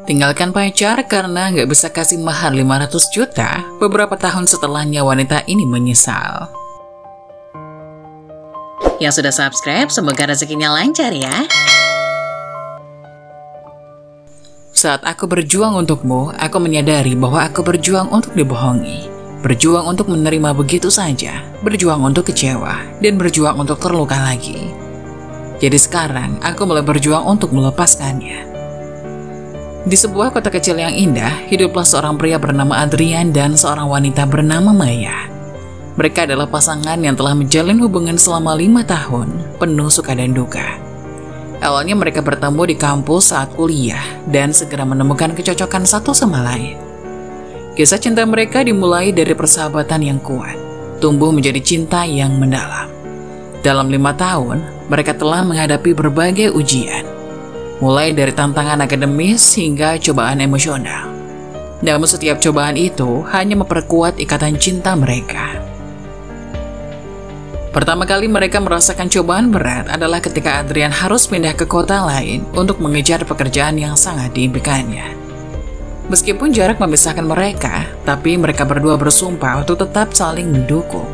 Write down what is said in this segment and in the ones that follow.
Tinggalkan pacar karena nggak bisa kasih mahar 500 juta, beberapa tahun setelahnya wanita ini menyesal. Yang sudah subscribe, semoga rezekinya lancar ya. Saat aku berjuang untukmu, aku menyadari bahwa aku berjuang untuk dibohongi. Berjuang untuk menerima begitu saja, berjuang untuk kecewa, dan berjuang untuk terluka lagi. Jadi sekarang, aku mulai berjuang untuk melepaskannya. Di sebuah kota kecil yang indah, hiduplah seorang pria bernama Adrian dan seorang wanita bernama Maya. Mereka adalah pasangan yang telah menjalin hubungan selama 5 tahun, penuh suka dan duka. Awalnya mereka bertemu di kampus saat kuliah, dan segera menemukan kecocokan satu sama lain. Kisah cinta mereka dimulai dari persahabatan yang kuat, tumbuh menjadi cinta yang mendalam. Dalam 5 tahun, mereka telah menghadapi berbagai ujian, mulai dari tantangan akademis hingga cobaan emosional. Namun setiap cobaan itu hanya memperkuat ikatan cinta mereka. Pertama kali mereka merasakan cobaan berat adalah ketika Adrian harus pindah ke kota lain untuk mengejar pekerjaan yang sangat diimpikannya. Meskipun jarak memisahkan mereka, tapi mereka berdua bersumpah untuk tetap saling mendukung.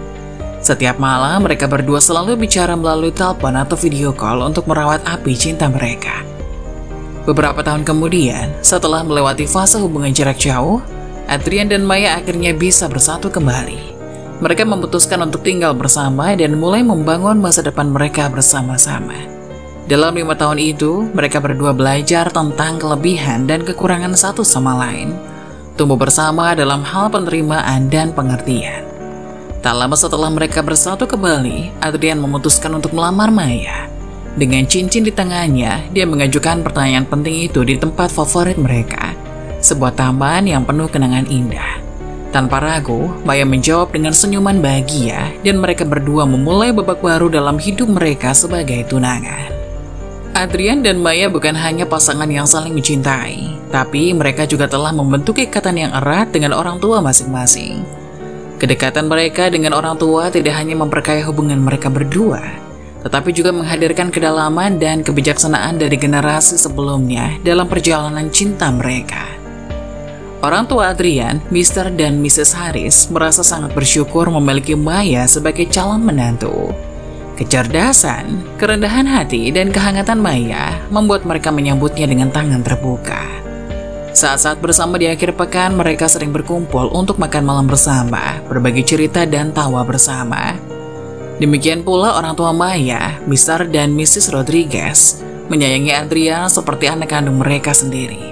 Setiap malam mereka berdua selalu bicara melalui telepon atau video call untuk merawat api cinta mereka. Beberapa tahun kemudian, setelah melewati fase hubungan jarak jauh, Adrian dan Maya akhirnya bisa bersatu kembali. Mereka memutuskan untuk tinggal bersama dan mulai membangun masa depan mereka bersama-sama. Dalam 5 tahun itu, mereka berdua belajar tentang kelebihan dan kekurangan satu sama lain, tumbuh bersama dalam hal penerimaan dan pengertian. Tak lama setelah mereka bersatu kembali, Adrian memutuskan untuk melamar Maya. Dengan cincin di tangannya, dia mengajukan pertanyaan penting itu di tempat favorit mereka, sebuah taman yang penuh kenangan indah. Tanpa ragu, Maya menjawab dengan senyuman bahagia, dan mereka berdua memulai babak baru dalam hidup mereka sebagai tunangan. Adrian dan Maya bukan hanya pasangan yang saling mencintai, tapi mereka juga telah membentuk ikatan yang erat dengan orang tua masing-masing. Kedekatan mereka dengan orang tua tidak hanya memperkaya hubungan mereka berdua, tetapi juga menghadirkan kedalaman dan kebijaksanaan dari generasi sebelumnya dalam perjalanan cinta mereka. Orang tua Adrian, Mr. dan Mrs. Harris, merasa sangat bersyukur memiliki Maya sebagai calon menantu. Kecerdasan, kerendahan hati, dan kehangatan Maya membuat mereka menyambutnya dengan tangan terbuka. Saat-saat bersama di akhir pekan, mereka sering berkumpul untuk makan malam bersama, berbagi cerita dan tawa bersama. Demikian pula orang tua Maya, Mr. dan Mrs. Rodriguez, menyayangi Adrian seperti anak kandung mereka sendiri.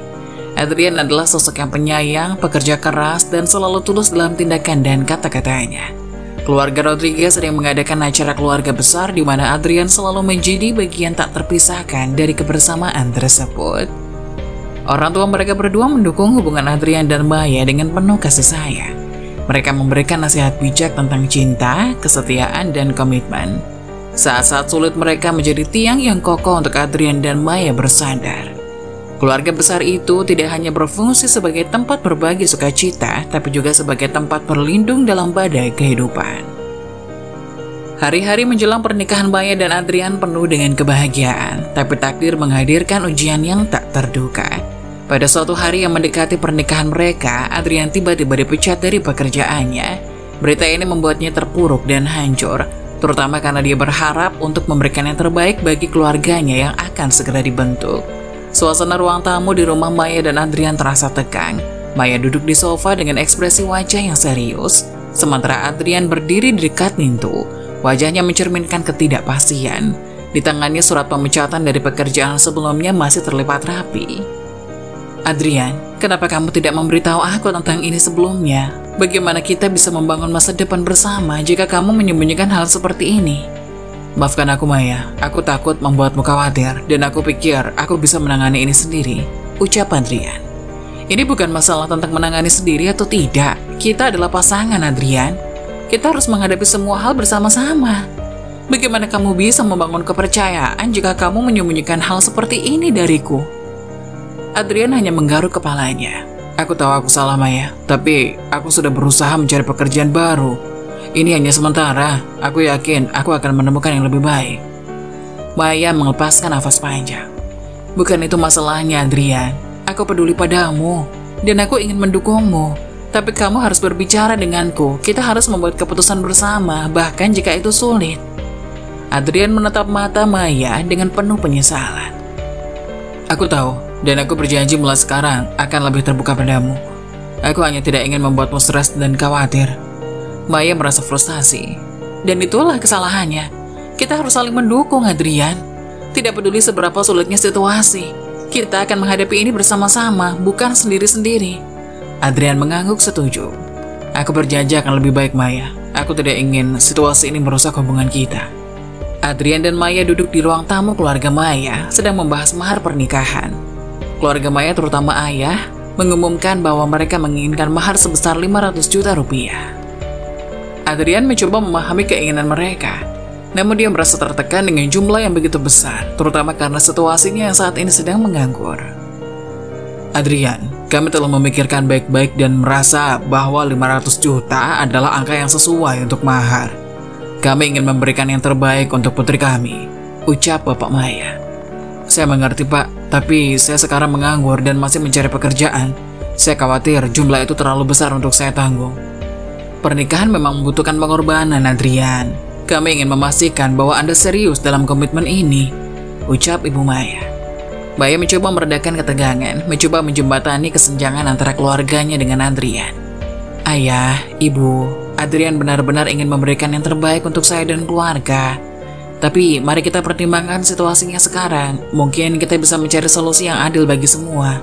Adrian adalah sosok yang penyayang, pekerja keras, dan selalu tulus dalam tindakan dan kata-katanya. Keluarga Rodriguez sering mengadakan acara keluarga besar di mana Adrian selalu menjadi bagian tak terpisahkan dari kebersamaan tersebut. Orang tua mereka berdua mendukung hubungan Adrian dan Maya dengan penuh kasih sayang. Mereka memberikan nasihat bijak tentang cinta, kesetiaan, dan komitmen. Saat-saat sulit mereka menjadi tiang yang kokoh untuk Adrian dan Maya bersandar. Keluarga besar itu tidak hanya berfungsi sebagai tempat berbagi sukacita, tapi juga sebagai tempat berlindung dalam badai kehidupan. Hari-hari menjelang pernikahan Maya dan Adrian penuh dengan kebahagiaan, tapi takdir menghadirkan ujian yang tak terduga. Pada suatu hari yang mendekati pernikahan mereka, Adrian tiba-tiba dipecat dari pekerjaannya. Berita ini membuatnya terpuruk dan hancur, terutama karena dia berharap untuk memberikan yang terbaik bagi keluarganya yang akan segera dibentuk. Suasana ruang tamu di rumah Maya dan Adrian terasa tegang. Maya duduk di sofa dengan ekspresi wajah yang serius, sementara Adrian berdiri di dekat pintu. Wajahnya mencerminkan ketidakpastian. Di tangannya surat pemecatan dari pekerjaan sebelumnya masih terlipat rapi. Adrian, kenapa kamu tidak memberitahu aku tentang ini sebelumnya? Bagaimana kita bisa membangun masa depan bersama jika kamu menyembunyikan hal seperti ini? Maafkan aku Maya, aku takut membuatmu khawatir dan aku pikir aku bisa menangani ini sendiri, ucap Adrian. Ini bukan masalah tentang menangani sendiri atau tidak, kita adalah pasangan Adrian. Kita harus menghadapi semua hal bersama-sama. Bagaimana kamu bisa membangun kepercayaan jika kamu menyembunyikan hal seperti ini dariku? Adrian hanya menggaruk kepalanya. Aku tahu aku salah Maya, tapi aku sudah berusaha mencari pekerjaan baru. Ini hanya sementara, aku yakin aku akan menemukan yang lebih baik. Maya melepaskan nafas panjang. Bukan itu masalahnya Adrian, aku peduli padamu, dan aku ingin mendukungmu. Tapi kamu harus berbicara denganku, kita harus membuat keputusan bersama, bahkan jika itu sulit. Adrian menatap mata Maya dengan penuh penyesalan. Aku tahu, dan aku berjanji mulai sekarang akan lebih terbuka padamu. Aku hanya tidak ingin membuatmu stres dan khawatir. Maya merasa frustasi, dan itulah kesalahannya. Kita harus saling mendukung, Adrian. Tidak peduli seberapa sulitnya situasi, kita akan menghadapi ini bersama-sama, bukan sendiri-sendiri. Adrian mengangguk setuju. Aku berjanji akan lebih baik, Maya. Aku tidak ingin situasi ini merusak hubungan kita. Adrian dan Maya duduk di ruang tamu keluarga Maya, sedang membahas mahar pernikahan. Keluarga Maya, terutama ayah, mengumumkan bahwa mereka menginginkan mahar sebesar 500 juta rupiah. Adrian mencoba memahami keinginan mereka, namun dia merasa tertekan dengan jumlah yang begitu besar, terutama karena situasinya yang saat ini sedang menganggur. Adrian, kami telah memikirkan baik-baik dan merasa bahwa 500 juta adalah angka yang sesuai untuk mahar. Kami ingin memberikan yang terbaik untuk putri kami, ucap Bapak Maya. Saya mengerti, Pak, tapi saya sekarang menganggur dan masih mencari pekerjaan. Saya khawatir jumlah itu terlalu besar untuk saya tanggung. Pernikahan memang membutuhkan pengorbanan, Adrian. Kami ingin memastikan bahwa Anda serius dalam komitmen ini, ucap Ibu Maya. Maya mencoba meredakan ketegangan, mencoba menjembatani kesenjangan antara keluarganya dengan Adrian. Ayah, Ibu, Adrian benar-benar ingin memberikan yang terbaik untuk saya dan keluarga. Tapi mari kita pertimbangkan situasinya sekarang. Mungkin kita bisa mencari solusi yang adil bagi semua.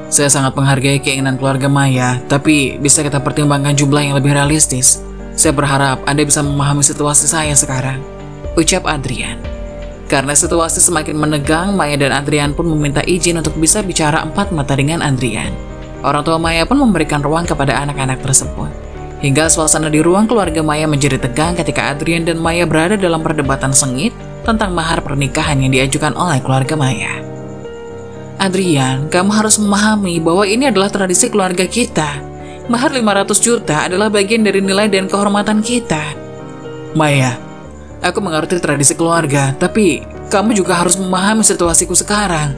Saya sangat menghargai keinginan keluarga Maya, tapi bisa kita pertimbangkan jumlah yang lebih realistis. Saya berharap Anda bisa memahami situasi saya sekarang, ucap Adrian. Karena situasi semakin menegang, Maya dan Adrian pun meminta izin untuk bisa bicara empat mata dengan Adrian. Orang tua Maya pun memberikan ruang kepada anak-anak tersebut. Hingga suasana di ruang keluarga Maya menjadi tegang ketika Adrian dan Maya berada dalam perdebatan sengit tentang mahar pernikahan yang diajukan oleh keluarga Maya. Adrian, kamu harus memahami bahwa ini adalah tradisi keluarga kita. Mahar 500 juta adalah bagian dari nilai dan kehormatan kita. Maya, aku mengerti tradisi keluarga, tapi kamu juga harus memahami situasiku sekarang.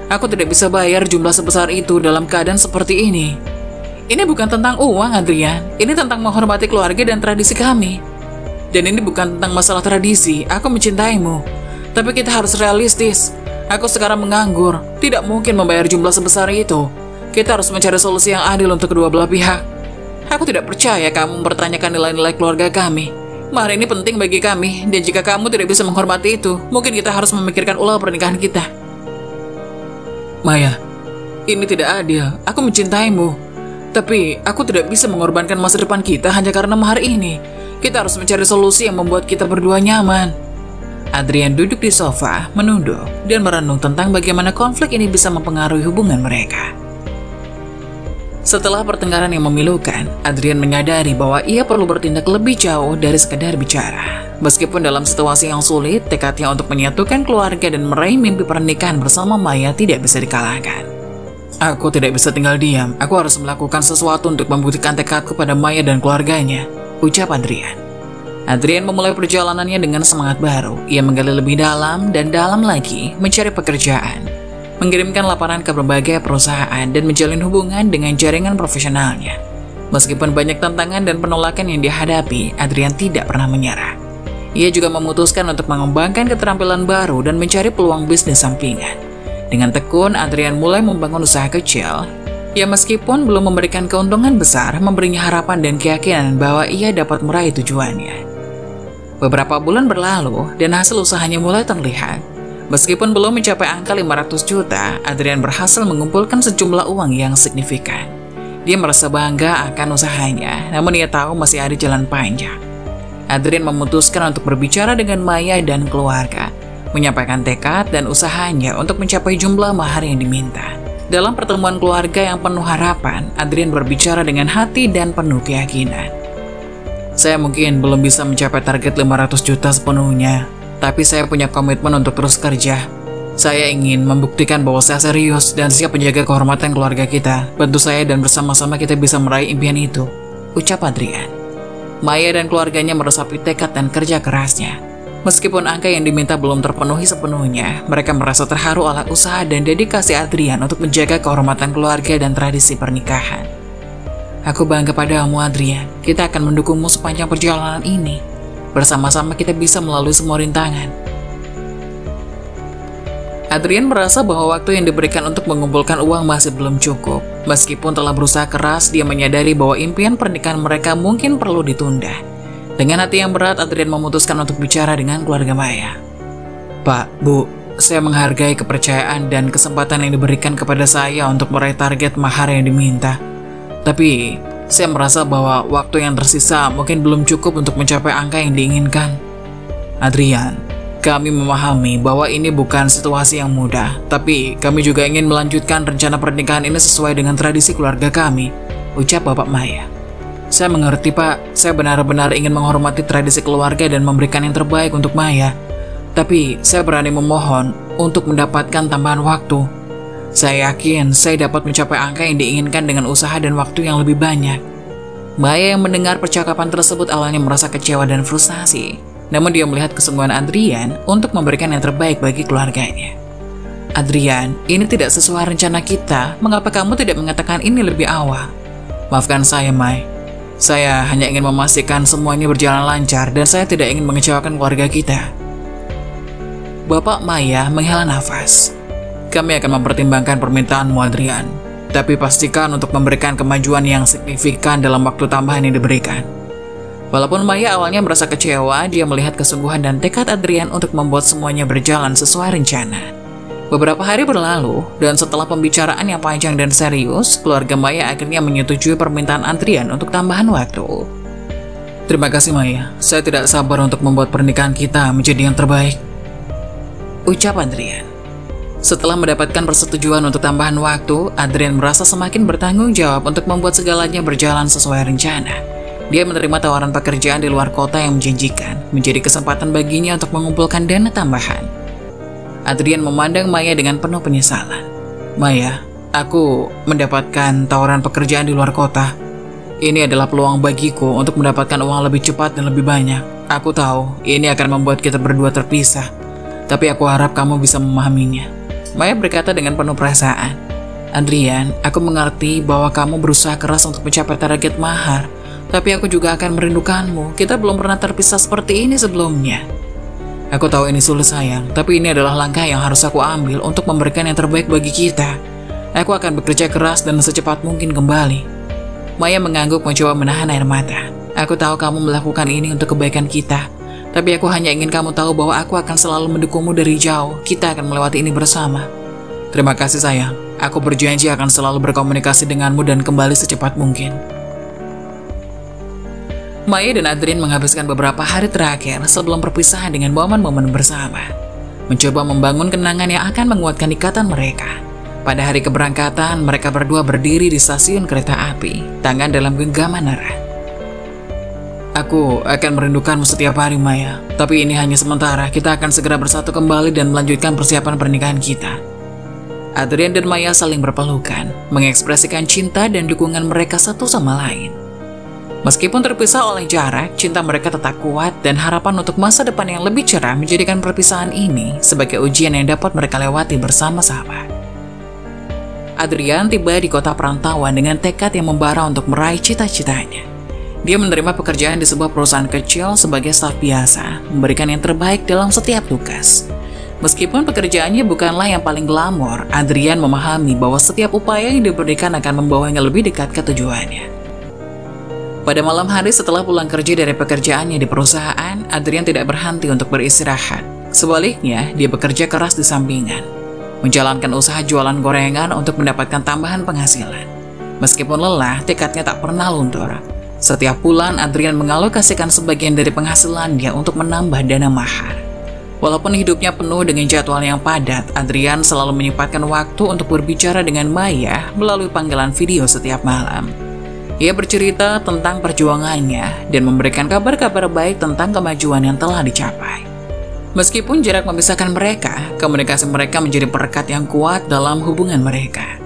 Aku tidak bisa bayar jumlah sebesar itu dalam keadaan seperti ini. Ini bukan tentang uang, Adrian. Ini tentang menghormati keluarga dan tradisi kami. Dan ini bukan tentang masalah tradisi, aku mencintaimu. Tapi kita harus realistis. Aku sekarang menganggur, tidak mungkin membayar jumlah sebesar itu. Kita harus mencari solusi yang adil untuk kedua belah pihak. Aku tidak percaya kamu mempertanyakan nilai-nilai keluarga kami. Mahar ini penting bagi kami, dan jika kamu tidak bisa menghormati itu, mungkin kita harus memikirkan ulang pernikahan kita. Maya, ini tidak adil. Aku mencintaimu, tapi aku tidak bisa mengorbankan masa depan kita hanya karena mahar ini. Kita harus mencari solusi yang membuat kita berdua nyaman. Adrian duduk di sofa, menunduk, dan merenung tentang bagaimana konflik ini bisa mempengaruhi hubungan mereka. Setelah pertengkaran yang memilukan, Adrian menyadari bahwa ia perlu bertindak lebih jauh dari sekedar bicara. Meskipun dalam situasi yang sulit, tekadnya untuk menyatukan keluarga dan meraih mimpi pernikahan bersama Maya tidak bisa dikalahkan. Aku tidak bisa tinggal diam, aku harus melakukan sesuatu untuk membuktikan tekadku pada Maya dan keluarganya, ucap Adrian. Adrian memulai perjalanannya dengan semangat baru. Ia menggali lebih dalam dan dalam lagi, mencari pekerjaan, mengirimkan laporan ke berbagai perusahaan, dan menjalin hubungan dengan jaringan profesionalnya. Meskipun banyak tantangan dan penolakan yang dihadapi, Adrian tidak pernah menyerah. Ia juga memutuskan untuk mengembangkan keterampilan baru dan mencari peluang bisnis sampingan. Dengan tekun, Adrian mulai membangun usaha kecil. Ya, meskipun belum memberikan keuntungan besar, memberinya harapan dan keyakinan bahwa ia dapat meraih tujuannya. Beberapa bulan berlalu, dan hasil usahanya mulai terlihat. Meskipun belum mencapai angka 500 juta, Adrian berhasil mengumpulkan sejumlah uang yang signifikan. Dia merasa bangga akan usahanya, namun ia tahu masih ada jalan panjang. Adrian memutuskan untuk berbicara dengan Maya dan keluarga, menyampaikan tekad dan usahanya untuk mencapai jumlah mahar yang diminta. Dalam pertemuan keluarga yang penuh harapan, Adrian berbicara dengan hati dan penuh keyakinan. Saya mungkin belum bisa mencapai target 500 juta sepenuhnya, tapi saya punya komitmen untuk terus kerja. Saya ingin membuktikan bahwa saya serius dan siap menjaga kehormatan keluarga kita. Bantu saya dan bersama-sama kita bisa meraih impian itu, ucap Adrian. Maya dan keluarganya meresapi tekad dan kerja kerasnya. Meskipun angka yang diminta belum terpenuhi sepenuhnya, mereka merasa terharu oleh usaha dan dedikasi Adrian untuk menjaga kehormatan keluarga dan tradisi pernikahan. Aku bangga padamu, Adrian. Kita akan mendukungmu sepanjang perjalanan ini. Bersama-sama kita bisa melalui semua rintangan. Adrian merasa bahwa waktu yang diberikan untuk mengumpulkan uang masih belum cukup. Meskipun telah berusaha keras, dia menyadari bahwa impian pernikahan mereka mungkin perlu ditunda. Dengan hati yang berat, Adrian memutuskan untuk bicara dengan keluarga Maya. Pak, Bu, saya menghargai kepercayaan dan kesempatan yang diberikan kepada saya untuk meraih target mahar yang diminta. Tapi, saya merasa bahwa waktu yang tersisa mungkin belum cukup untuk mencapai angka yang diinginkan. Adrian, kami memahami bahwa ini bukan situasi yang mudah, tapi kami juga ingin melanjutkan rencana pernikahan ini sesuai dengan tradisi keluarga kami, ucap Bapak Maya. Saya mengerti, Pak. Saya benar-benar ingin menghormati tradisi keluarga dan memberikan yang terbaik untuk Maya. Tapi, saya berani memohon untuk mendapatkan tambahan waktu. Saya yakin saya dapat mencapai angka yang diinginkan dengan usaha dan waktu yang lebih banyak. Maya yang mendengar percakapan tersebut awalnya merasa kecewa dan frustasi. Namun dia melihat kesungguhan Adrian untuk memberikan yang terbaik bagi keluarganya. Adrian, ini tidak sesuai rencana kita. Mengapa kamu tidak mengatakan ini lebih awal? Maafkan saya, Mai. Saya hanya ingin memastikan semuanya berjalan lancar dan saya tidak ingin mengecewakan keluarga kita. Bapak Maya menghela nafas. Kami akan mempertimbangkan permintaanmu, Adrian. Tapi pastikan untuk memberikan kemajuan yang signifikan dalam waktu tambahan yang diberikan. Walaupun Maya awalnya merasa kecewa, dia melihat kesungguhan dan tekad Adrian untuk membuat semuanya berjalan sesuai rencana. Beberapa hari berlalu, dan setelah pembicaraan yang panjang dan serius, keluarga Maya akhirnya menyetujui permintaan Adrian untuk tambahan waktu. Terima kasih, Maya. Saya tidak sabar untuk membuat pernikahan kita menjadi yang terbaik, ucap Adrian. Setelah mendapatkan persetujuan untuk tambahan waktu, Adrian merasa semakin bertanggung jawab untuk membuat segalanya berjalan sesuai rencana. Dia menerima tawaran pekerjaan di luar kota yang menjanjikan, menjadi kesempatan baginya untuk mengumpulkan dana tambahan. Adrian memandang Maya dengan penuh penyesalan. Maya, aku mendapatkan tawaran pekerjaan di luar kota. Ini adalah peluang bagiku untuk mendapatkan uang lebih cepat dan lebih banyak. Aku tahu ini akan membuat kita berdua terpisah, tapi aku harap kamu bisa memahaminya. Maya berkata dengan penuh perasaan. Adrian, aku mengerti bahwa kamu berusaha keras untuk mencapai target mahar, tapi aku juga akan merindukanmu. Kita belum pernah terpisah seperti ini sebelumnya. Aku tahu ini sulit, sayang, tapi ini adalah langkah yang harus aku ambil untuk memberikan yang terbaik bagi kita. Aku akan bekerja keras dan secepat mungkin kembali. Maya mengangguk mencoba menahan air mata. Aku tahu kamu melakukan ini untuk kebaikan kita, tapi aku hanya ingin kamu tahu bahwa aku akan selalu mendukungmu dari jauh. Kita akan melewati ini bersama. Terima kasih, sayang. Aku berjanji akan selalu berkomunikasi denganmu dan kembali secepat mungkin. Maya dan Adrian menghabiskan beberapa hari terakhir sebelum perpisahan dengan momen-momen bersama. Mencoba membangun kenangan yang akan menguatkan ikatan mereka. Pada hari keberangkatan, mereka berdua berdiri di stasiun kereta api, tangan dalam genggaman erat. Aku akan merindukanmu setiap hari, Maya. Tapi ini hanya sementara, kita akan segera bersatu kembali dan melanjutkan persiapan pernikahan kita. Adrian dan Maya saling berpelukan, mengekspresikan cinta dan dukungan mereka satu sama lain. Meskipun terpisah oleh jarak, cinta mereka tetap kuat dan harapan untuk masa depan yang lebih cerah menjadikan perpisahan ini sebagai ujian yang dapat mereka lewati bersama-sama. Adrian tiba di kota perantauan dengan tekad yang membara untuk meraih cita-citanya. Dia menerima pekerjaan di sebuah perusahaan kecil sebagai staf biasa, memberikan yang terbaik dalam setiap tugas. Meskipun pekerjaannya bukanlah yang paling glamor, Adrian memahami bahwa setiap upaya yang diberikan akan membawanya lebih dekat ke tujuannya. Pada malam hari setelah pulang kerja dari pekerjaannya di perusahaan, Adrian tidak berhenti untuk beristirahat. Sebaliknya, dia bekerja keras di sampingan, menjalankan usaha jualan gorengan untuk mendapatkan tambahan penghasilan. Meskipun lelah, tekadnya tak pernah luntur. Setiap bulan, Adrian mengalokasikan sebagian dari penghasilannya untuk menambah dana mahar. Walaupun hidupnya penuh dengan jadwal yang padat, Adrian selalu menyempatkan waktu untuk berbicara dengan Maya melalui panggilan video setiap malam. Ia bercerita tentang perjuangannya dan memberikan kabar-kabar baik tentang kemajuan yang telah dicapai. Meskipun jarak memisahkan mereka, komunikasi mereka menjadi perekat yang kuat dalam hubungan mereka.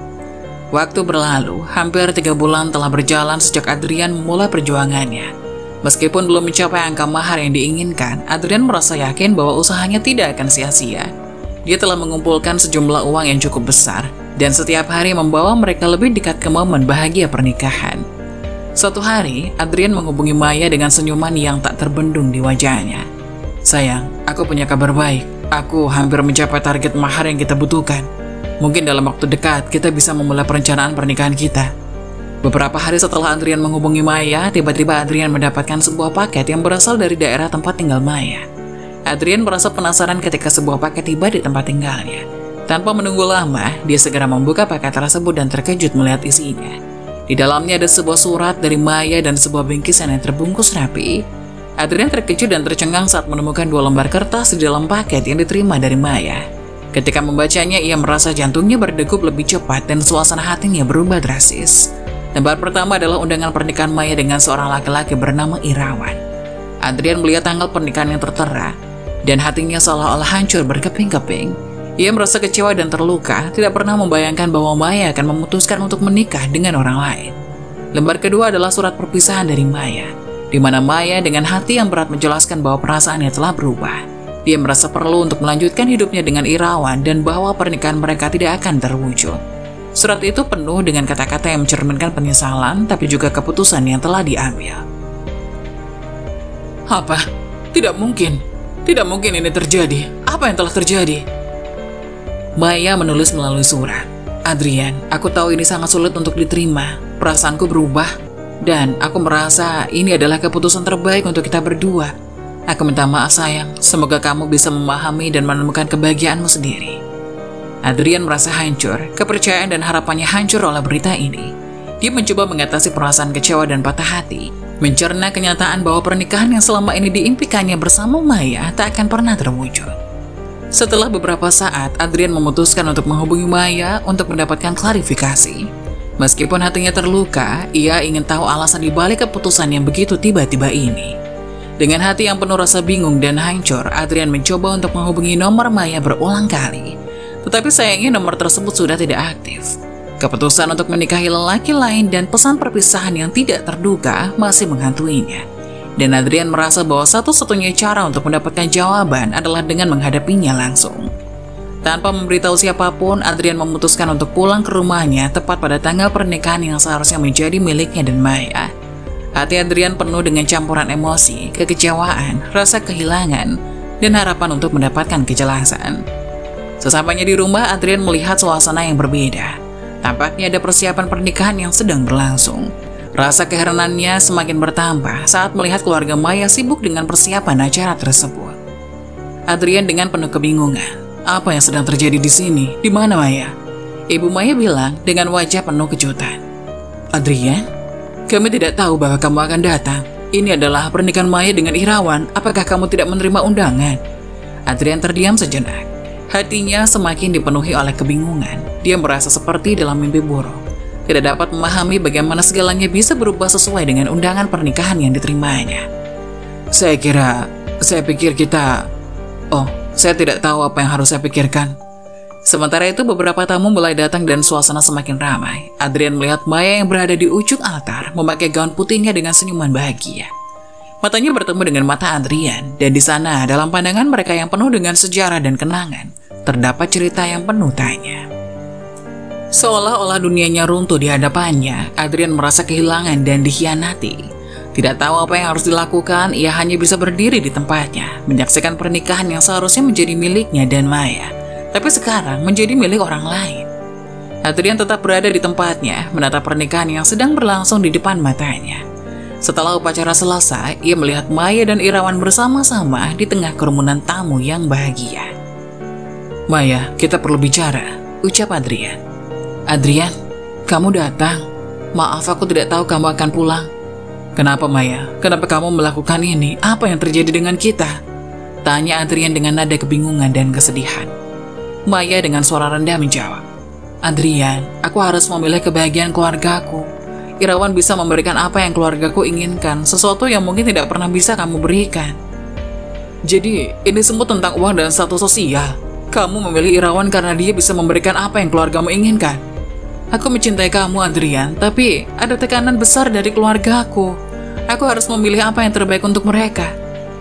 Waktu berlalu, hampir 3 bulan telah berjalan sejak Adrian memulai perjuangannya. Meskipun belum mencapai angka mahar yang diinginkan, Adrian merasa yakin bahwa usahanya tidak akan sia-sia. Dia telah mengumpulkan sejumlah uang yang cukup besar, dan setiap hari membawa mereka lebih dekat ke momen bahagia pernikahan. Suatu hari, Adrian menghubungi Maya dengan senyuman yang tak terbendung di wajahnya. "Sayang, aku punya kabar baik. Aku hampir mencapai target mahar yang kita butuhkan. Mungkin dalam waktu dekat, kita bisa memulai perencanaan pernikahan kita." Beberapa hari setelah Adrian menghubungi Maya, tiba-tiba Adrian mendapatkan sebuah paket yang berasal dari daerah tempat tinggal Maya. Adrian merasa penasaran ketika sebuah paket tiba di tempat tinggalnya. Tanpa menunggu lama, dia segera membuka paket tersebut dan terkejut melihat isinya. Di dalamnya ada sebuah surat dari Maya dan sebuah bingkisan yang terbungkus rapi. Adrian terkejut dan tercengang saat menemukan 2 lembar kertas di dalam paket yang diterima dari Maya. Ketika membacanya, ia merasa jantungnya berdegup lebih cepat dan suasana hatinya berubah drastis. Lembar pertama adalah undangan pernikahan Maya dengan seorang laki-laki bernama Irawan. Adrian melihat tanggal pernikahan yang tertera, dan hatinya seolah-olah hancur berkeping-keping. Ia merasa kecewa dan terluka, tidak pernah membayangkan bahwa Maya akan memutuskan untuk menikah dengan orang lain. Lembar kedua adalah surat perpisahan dari Maya, di mana Maya dengan hati yang berat menjelaskan bahwa perasaannya telah berubah. Dia merasa perlu untuk melanjutkan hidupnya dengan Irawan dan bahwa pernikahan mereka tidak akan terwujud. Surat itu penuh dengan kata-kata yang mencerminkan penyesalan, tapi juga keputusan yang telah diambil. "Apa? Tidak mungkin. Tidak mungkin ini terjadi. Apa yang telah terjadi?" Maya menulis melalui surat. "Adrian, aku tahu ini sangat sulit untuk diterima. Perasaanku berubah, dan aku merasa ini adalah keputusan terbaik untuk kita berdua. Aku minta maaf sayang, semoga kamu bisa memahami dan menemukan kebahagiaanmu sendiri." Adrian merasa hancur, kepercayaan dan harapannya hancur oleh berita ini. Dia mencoba mengatasi perasaan kecewa dan patah hati, mencerna kenyataan bahwa pernikahan yang selama ini diimpikannya bersama Maya tak akan pernah terwujud. Setelah beberapa saat, Adrian memutuskan untuk menghubungi Maya untuk mendapatkan klarifikasi. Meskipun hatinya terluka, ia ingin tahu alasan dibalik keputusan yang begitu tiba-tiba ini. Dengan hati yang penuh rasa bingung dan hancur, Adrian mencoba untuk menghubungi nomor Maya berulang kali. Tetapi sayangnya nomor tersebut sudah tidak aktif. Keputusan untuk menikahi lelaki lain dan pesan perpisahan yang tidak terduga masih menghantuinya. Dan Adrian merasa bahwa satu-satunya cara untuk mendapatkan jawaban adalah dengan menghadapinya langsung. Tanpa memberitahu siapapun, Adrian memutuskan untuk pulang ke rumahnya tepat pada tanggal pernikahan yang seharusnya menjadi miliknya dan Maya. Hati Adrian penuh dengan campuran emosi, kekecewaan, rasa kehilangan, dan harapan untuk mendapatkan kejelasan. Sesampainya di rumah, Adrian melihat suasana yang berbeda. Tampaknya ada persiapan pernikahan yang sedang berlangsung. Rasa keheranannya semakin bertambah saat melihat keluarga Maya sibuk dengan persiapan acara tersebut. Adrian dengan penuh kebingungan. Apa yang sedang terjadi di sini? Di mana Maya? Ibu Maya bilang dengan wajah penuh kejutan. "Adrian, kami tidak tahu bahwa kamu akan datang. Ini adalah pernikahan Maya dengan Irawan. Apakah kamu tidak menerima undangan?" Adrian terdiam sejenak. Hatinya semakin dipenuhi oleh kebingungan. Dia merasa seperti dalam mimpi buruk. Tidak dapat memahami bagaimana segalanya bisa berubah sesuai dengan undangan pernikahan yang diterimanya. Saya pikir kita... Oh, saya tidak tahu apa yang harus saya pikirkan." Sementara itu beberapa tamu mulai datang dan suasana semakin ramai. Adrian melihat Maya yang berada di ujung altar memakai gaun putihnya dengan senyuman bahagia. Matanya bertemu dengan mata Adrian, dan di sana dalam pandangan mereka yang penuh dengan sejarah dan kenangan, terdapat cerita yang penuh tanya. Seolah-olah dunianya runtuh di hadapannya, Adrian merasa kehilangan dan dikhianati. Tidak tahu apa yang harus dilakukan, ia hanya bisa berdiri di tempatnya, menyaksikan pernikahan yang seharusnya menjadi miliknya dan Maya, tapi sekarang menjadi milik orang lain. Adrian tetap berada di tempatnya, menatap pernikahan yang sedang berlangsung di depan matanya. Setelah upacara selesai, ia melihat Maya dan Irawan bersama-sama di tengah kerumunan tamu yang bahagia. "Maya, kita perlu bicara," ucap Adrian. "Adrian, kamu datang. Maaf, aku tidak tahu kamu akan pulang." "Kenapa Maya? Kenapa kamu melakukan ini? Apa yang terjadi dengan kita?" tanya Adrian dengan nada kebingungan dan kesedihan. Maya dengan suara rendah menjawab, "Adrian, aku harus memilih kebahagiaan keluargaku. Irawan bisa memberikan apa yang keluargaku inginkan, sesuatu yang mungkin tidak pernah bisa kamu berikan." "Jadi, ini semua tentang uang dan status sosial. Kamu memilih Irawan karena dia bisa memberikan apa yang keluargamu inginkan." "Aku mencintai kamu, Adrian, tapi ada tekanan besar dari keluargaku. Aku harus memilih apa yang terbaik untuk mereka.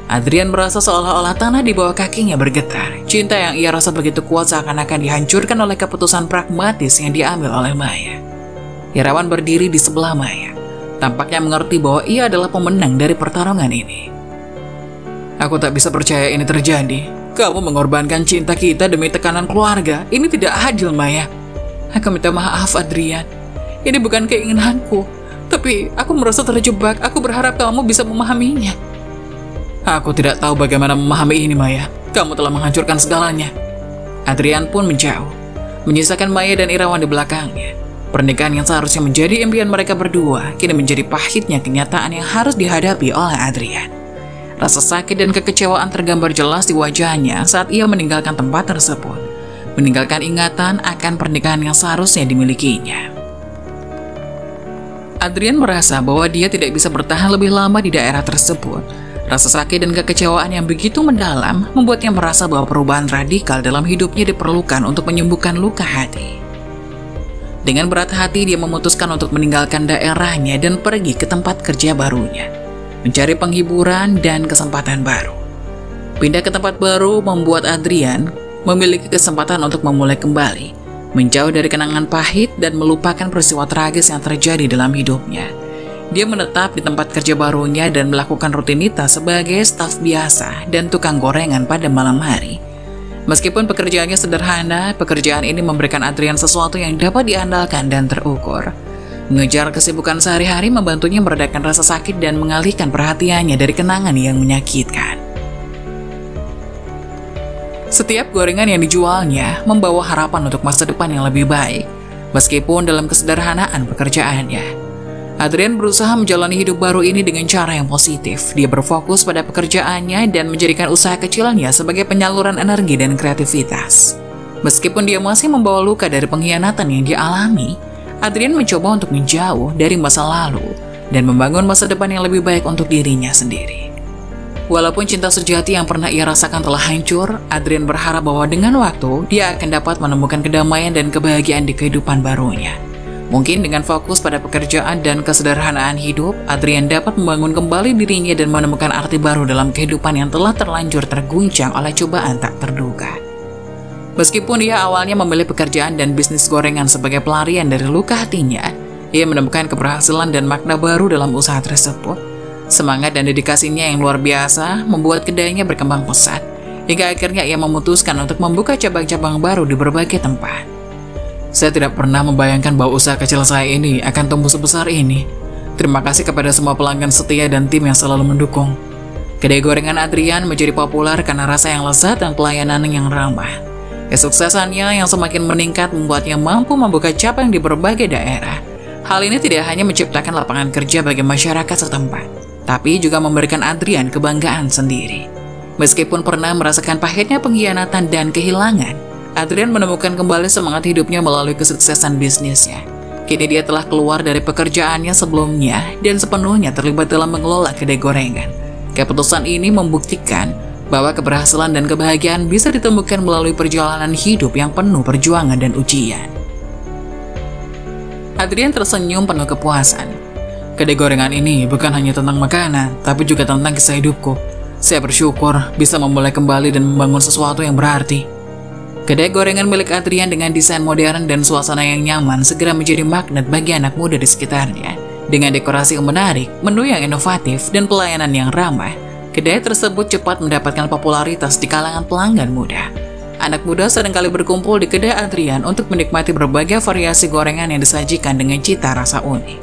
Adrian merasa seolah-olah tanah di bawah kakinya bergetar. Cinta yang ia rasa begitu kuat seakan-akan dihancurkan oleh keputusan pragmatis yang diambil oleh Maya. Irawan berdiri di sebelah Maya. Tampaknya mengerti bahwa ia adalah pemenang dari pertarungan ini. Aku tak bisa percaya ini terjadi. Kamu mengorbankan cinta kita demi tekanan keluarga. Ini tidak adil, Maya. Aku minta maaf, Adrian. Ini bukan keinginanku. Tapi aku merasa terjebak. Aku berharap kamu bisa memahaminya. Aku tidak tahu bagaimana memahami ini, Maya. Kamu telah menghancurkan segalanya. Adrian pun menjauh, menyisakan Maya dan Irawan di belakangnya. Pernikahan yang seharusnya menjadi impian mereka berdua, kini menjadi pahitnya kenyataan yang harus dihadapi oleh Adrian. Rasa sakit dan kekecewaan tergambar jelas di wajahnya saat ia meninggalkan tempat tersebut, meninggalkan ingatan akan pernikahan yang seharusnya dimilikinya. Adrian merasa bahwa dia tidak bisa bertahan lebih lama di daerah tersebut. Rasa sakit dan kekecewaan yang begitu mendalam membuatnya merasa bahwa perubahan radikal dalam hidupnya diperlukan untuk menyembuhkan luka hati. Dengan berat hati, dia memutuskan untuk meninggalkan daerahnya dan pergi ke tempat kerja barunya, mencari penghiburan dan kesempatan baru. Pindah ke tempat baru membuat Adrian memiliki kesempatan untuk memulai kembali, menjauh dari kenangan pahit dan melupakan peristiwa tragis yang terjadi dalam hidupnya. Dia menetap di tempat kerja barunya dan melakukan rutinitas sebagai staf biasa dan tukang gorengan pada malam hari. Meskipun pekerjaannya sederhana, pekerjaan ini memberikan Adrian sesuatu yang dapat diandalkan dan terukur. Mengejar kesibukan sehari-hari membantunya meredakan rasa sakit dan mengalihkan perhatiannya dari kenangan yang menyakitkan. Setiap gorengan yang dijualnya membawa harapan untuk masa depan yang lebih baik, meskipun dalam kesederhanaan pekerjaannya. Adrian berusaha menjalani hidup baru ini dengan cara yang positif. Dia berfokus pada pekerjaannya dan menjadikan usaha kecilnya sebagai penyaluran energi dan kreativitas. Meskipun dia masih membawa luka dari pengkhianatan yang dia alami, Adrian mencoba untuk menjauh dari masa lalu dan membangun masa depan yang lebih baik untuk dirinya sendiri. Walaupun cinta sejati yang pernah ia rasakan telah hancur, Adrian berharap bahwa dengan waktu, dia akan dapat menemukan kedamaian dan kebahagiaan di kehidupan barunya. Mungkin dengan fokus pada pekerjaan dan kesederhanaan hidup, Adrian dapat membangun kembali dirinya dan menemukan arti baru dalam kehidupan yang telah terlanjur terguncang oleh cobaan tak terduga. Meskipun ia awalnya memilih pekerjaan dan bisnis gorengan sebagai pelarian dari luka hatinya, ia menemukan keberhasilan dan makna baru dalam usaha tersebut. Semangat dan dedikasinya yang luar biasa membuat kedainya berkembang pesat, hingga akhirnya ia memutuskan untuk membuka cabang-cabang baru di berbagai tempat. Saya tidak pernah membayangkan bahwa usaha kecil saya ini akan tumbuh sebesar ini. Terima kasih kepada semua pelanggan setia dan tim yang selalu mendukung. Kedai gorengan Adrian menjadi populer karena rasa yang lezat dan pelayanan yang ramah. Kesuksesannya yang semakin meningkat membuatnya mampu membuka cabang di berbagai daerah. Hal ini tidak hanya menciptakan lapangan kerja bagi masyarakat setempat, tapi juga memberikan Adrian kebanggaan sendiri. Meskipun pernah merasakan pahitnya pengkhianatan dan kehilangan, Adrian menemukan kembali semangat hidupnya melalui kesuksesan bisnisnya. Kini dia telah keluar dari pekerjaannya sebelumnya dan sepenuhnya terlibat dalam mengelola kedai gorengan. Keputusan ini membuktikan bahwa keberhasilan dan kebahagiaan bisa ditemukan melalui perjalanan hidup yang penuh perjuangan dan ujian. Adrian tersenyum penuh kepuasan. Kedai gorengan ini bukan hanya tentang makanan, tapi juga tentang kisah hidupku. Saya bersyukur bisa memulai kembali dan membangun sesuatu yang berarti. Kedai gorengan milik Adrian dengan desain modern dan suasana yang nyaman segera menjadi magnet bagi anak muda di sekitarnya. Dengan dekorasi yang menarik, menu yang inovatif, dan pelayanan yang ramah, kedai tersebut cepat mendapatkan popularitas di kalangan pelanggan muda. Anak muda seringkali berkumpul di kedai Adrian untuk menikmati berbagai variasi gorengan yang disajikan dengan cita rasa unik.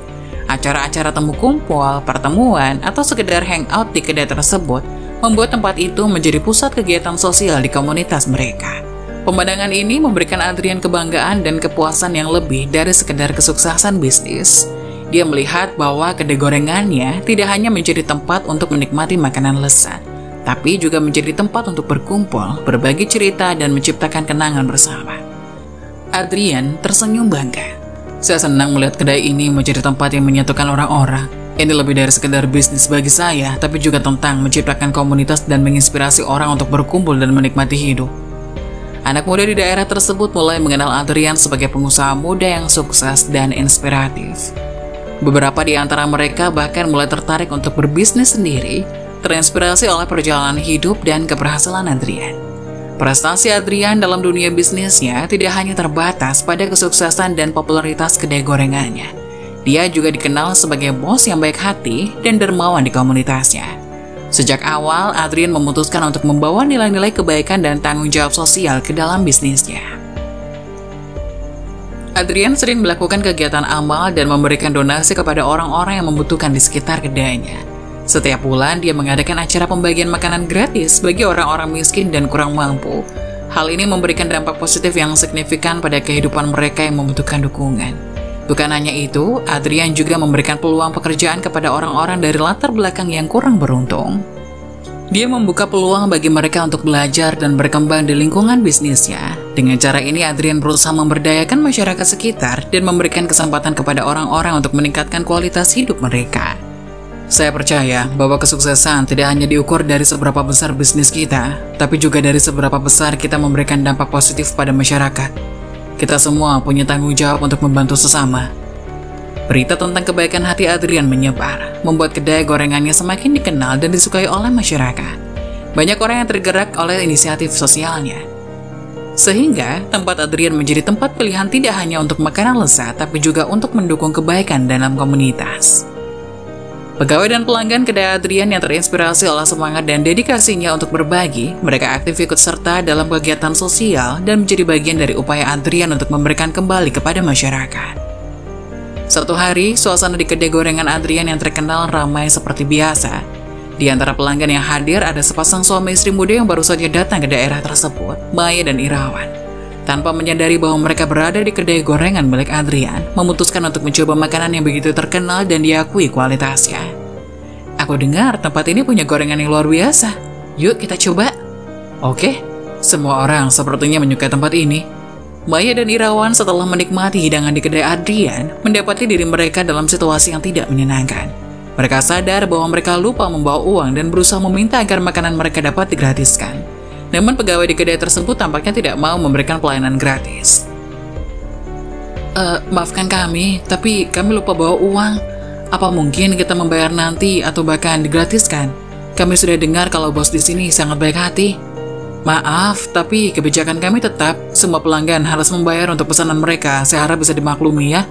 Acara-acara temu kumpul, pertemuan, atau sekedar hangout di kedai tersebut membuat tempat itu menjadi pusat kegiatan sosial di komunitas mereka. Pemandangan ini memberikan Adrian kebanggaan dan kepuasan yang lebih dari sekedar kesuksesan bisnis. Dia melihat bahwa kedai gorengannya tidak hanya menjadi tempat untuk menikmati makanan lezat, tapi juga menjadi tempat untuk berkumpul, berbagi cerita, dan menciptakan kenangan bersama. Adrian tersenyum bangga. Saya senang melihat kedai ini menjadi tempat yang menyatukan orang-orang. Ini lebih dari sekedar bisnis bagi saya, tapi juga tentang menciptakan komunitas dan menginspirasi orang untuk berkumpul dan menikmati hidup. Anak muda di daerah tersebut mulai mengenal Adrian sebagai pengusaha muda yang sukses dan inspiratif. Beberapa di antara mereka bahkan mulai tertarik untuk berbisnis sendiri, terinspirasi oleh perjalanan hidup dan keberhasilan Adrian. Prestasi Adrian dalam dunia bisnisnya tidak hanya terbatas pada kesuksesan dan popularitas kedai gorengannya. Dia juga dikenal sebagai bos yang baik hati dan dermawan di komunitasnya. Sejak awal, Adrian memutuskan untuk membawa nilai-nilai kebaikan dan tanggung jawab sosial ke dalam bisnisnya. Adrian sering melakukan kegiatan amal dan memberikan donasi kepada orang-orang yang membutuhkan di sekitar kedainya. Setiap bulan, dia mengadakan acara pembagian makanan gratis bagi orang-orang miskin dan kurang mampu. Hal ini memberikan dampak positif yang signifikan pada kehidupan mereka yang membutuhkan dukungan. Bukan hanya itu, Adrian juga memberikan peluang pekerjaan kepada orang-orang dari latar belakang yang kurang beruntung. Dia membuka peluang bagi mereka untuk belajar dan berkembang di lingkungan bisnisnya. Dengan cara ini, Adrian berusaha memberdayakan masyarakat sekitar dan memberikan kesempatan kepada orang-orang untuk meningkatkan kualitas hidup mereka. Saya percaya bahwa kesuksesan tidak hanya diukur dari seberapa besar bisnis kita, tapi juga dari seberapa besar kita memberikan dampak positif pada masyarakat. Kita semua punya tanggung jawab untuk membantu sesama. Berita tentang kebaikan hati Adrian menyebar, membuat kedai gorengannya semakin dikenal dan disukai oleh masyarakat. Banyak orang yang tergerak oleh inisiatif sosialnya. Sehingga, tempat Adrian menjadi tempat pilihan tidak hanya untuk makanan lezat, tapi juga untuk mendukung kebaikan dalam komunitas. Pegawai dan pelanggan kedai Adrian yang terinspirasi oleh semangat dan dedikasinya untuk berbagi, mereka aktif ikut serta dalam kegiatan sosial dan menjadi bagian dari upaya Adrian untuk memberikan kembali kepada masyarakat. Suatu hari, suasana di kedai gorengan Adrian yang terkenal ramai seperti biasa. Di antara pelanggan yang hadir ada sepasang suami istri muda yang baru saja datang ke daerah tersebut, Maya dan Irawan. Tanpa menyadari bahwa mereka berada di kedai gorengan milik Adrian, memutuskan untuk mencoba makanan yang begitu terkenal dan diakui kualitasnya. Aku dengar tempat ini punya gorengan yang luar biasa. Yuk kita coba. Oke, semua orang sepertinya menyukai tempat ini. Maya dan Irawan setelah menikmati hidangan di kedai Adrian, mendapati diri mereka dalam situasi yang tidak menyenangkan. Mereka sadar bahwa mereka lupa membawa uang dan berusaha meminta agar makanan mereka dapat digratiskan. Namun pegawai di kedai tersebut tampaknya tidak mau memberikan pelayanan gratis. Maafkan kami, tapi kami lupa bawa uang. Apa mungkin kita membayar nanti atau bahkan digratiskan? Kami sudah dengar kalau bos di sini sangat baik hati. Maaf, tapi kebijakan kami tetap semua pelanggan harus membayar untuk pesanan mereka. Saya harap bisa dimaklumi ya.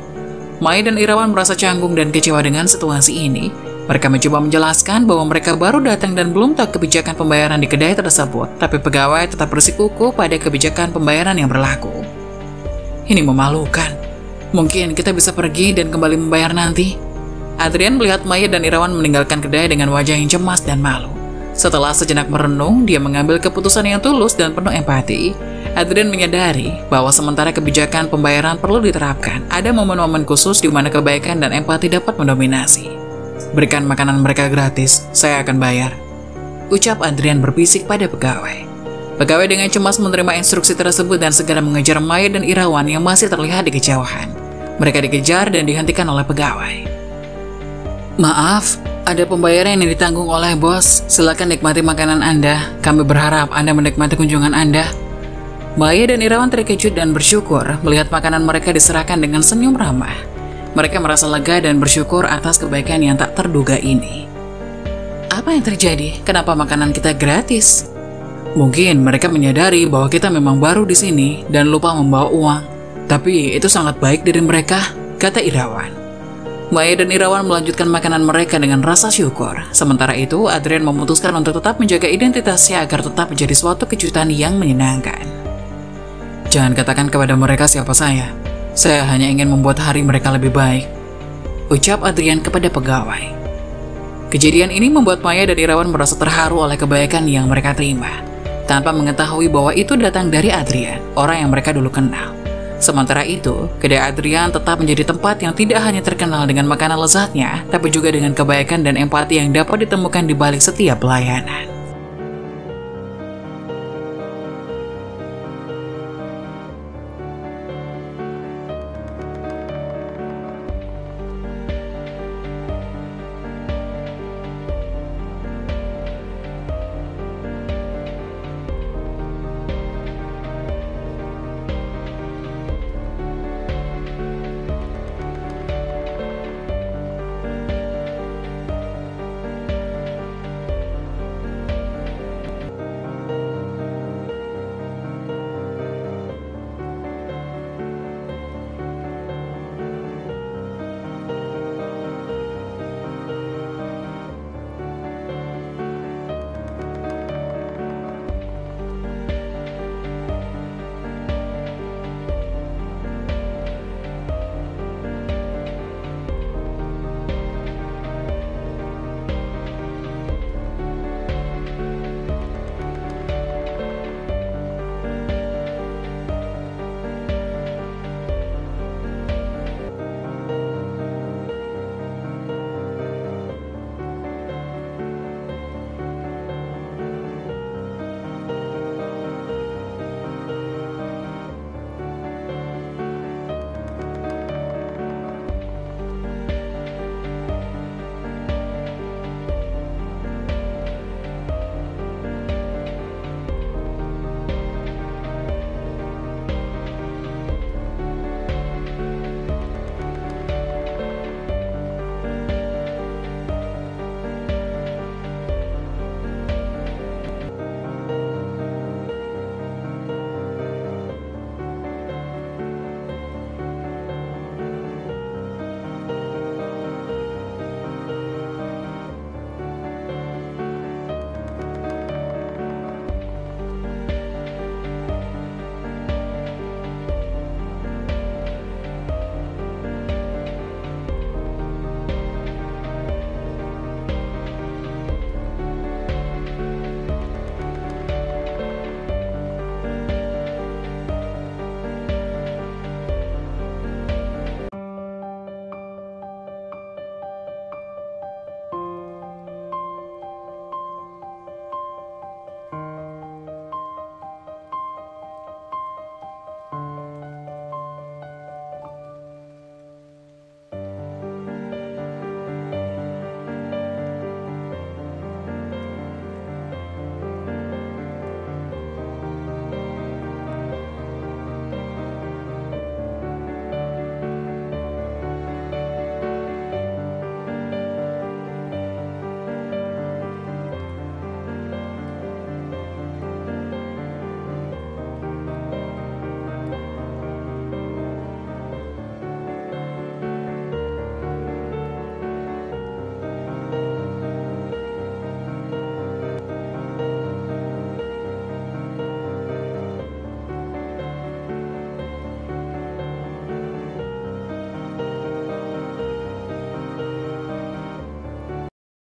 Maya dan Irawan merasa canggung dan kecewa dengan situasi ini. Mereka mencoba menjelaskan bahwa mereka baru datang dan belum tahu kebijakan pembayaran di kedai tersebut, tapi pegawai tetap bersikukuh pada kebijakan pembayaran yang berlaku. Ini memalukan. Mungkin kita bisa pergi dan kembali membayar nanti. Adrian melihat Maya dan Irawan meninggalkan kedai dengan wajah yang cemas dan malu. Setelah sejenak merenung, dia mengambil keputusan yang tulus dan penuh empati. Adrian menyadari bahwa sementara kebijakan pembayaran perlu diterapkan, ada momen-momen khusus di mana kebaikan dan empati dapat mendominasi. Berikan makanan mereka gratis, saya akan bayar. Ucap Adrian berbisik pada pegawai. Pegawai dengan cemas menerima instruksi tersebut dan segera mengejar Maya dan Irawan yang masih terlihat di kejauhan. Mereka dikejar dan dihentikan oleh pegawai. Maaf, ada pembayaran yang ditanggung oleh bos. Silakan nikmati makanan Anda. Kami berharap Anda menikmati kunjungan Anda. Maya dan Irawan terkejut dan bersyukur melihat makanan mereka diserahkan dengan senyum ramah. Mereka merasa lega dan bersyukur atas kebaikan yang tak terduga ini. Apa yang terjadi? Kenapa makanan kita gratis? Mungkin mereka menyadari bahwa kita memang baru di sini dan lupa membawa uang. Tapi itu sangat baik dari mereka, kata Irawan. Maya dan Irawan melanjutkan makanan mereka dengan rasa syukur. Sementara itu, Adrian memutuskan untuk tetap menjaga identitasnya agar tetap menjadi suatu kejutan yang menyenangkan. Jangan katakan kepada mereka siapa saya. Saya hanya ingin membuat hari mereka lebih baik, ucap Adrian kepada pegawai. Kejadian ini membuat Maya dan Irawan merasa terharu oleh kebaikan yang mereka terima, tanpa mengetahui bahwa itu datang dari Adrian, orang yang mereka dulu kenal. Sementara itu, kedai Adrian tetap menjadi tempat yang tidak hanya terkenal dengan makanan lezatnya, tapi juga dengan kebaikan dan empati yang dapat ditemukan di balik setiap pelayanan.